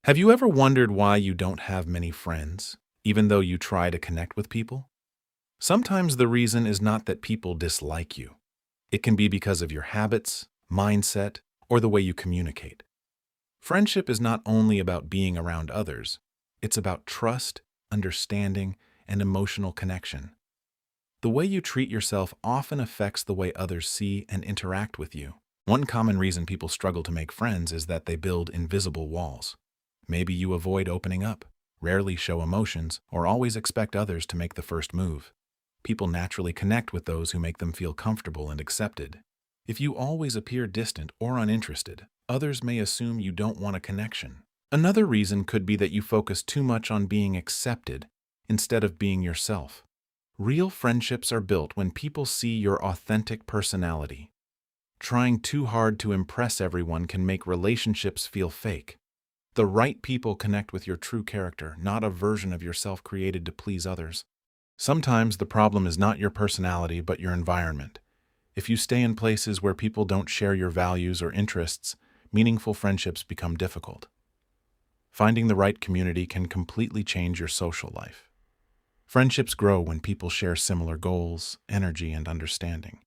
Have you ever wondered why you don't have many friends, even though you try to connect with people? Sometimes the reason is not that people dislike you. It can be because of your habits, mindset, or the way you communicate. Friendship is not only about being around others, it's about trust, understanding, and emotional connection. The way you treat yourself often affects the way others see and interact with you. One common reason people struggle to make friends is that they build invisible walls. Maybe you avoid opening up, rarely show emotions, or always expect others to make the first move. People naturally connect with those who make them feel comfortable and accepted. If you always appear distant or uninterested, others may assume you don't want a connection. Another reason could be that you focus too much on being accepted instead of being yourself. Real friendships are built when people see your authentic personality. Trying too hard to impress everyone can make relationships feel fake. The right people connect with your true character, not a version of yourself created to please others. Sometimes the problem is not your personality, but your environment. If you stay in places where people don't share your values or interests, meaningful friendships become difficult. Finding the right community can completely change your social life. Friendships grow when people share similar goals, energy, and understanding.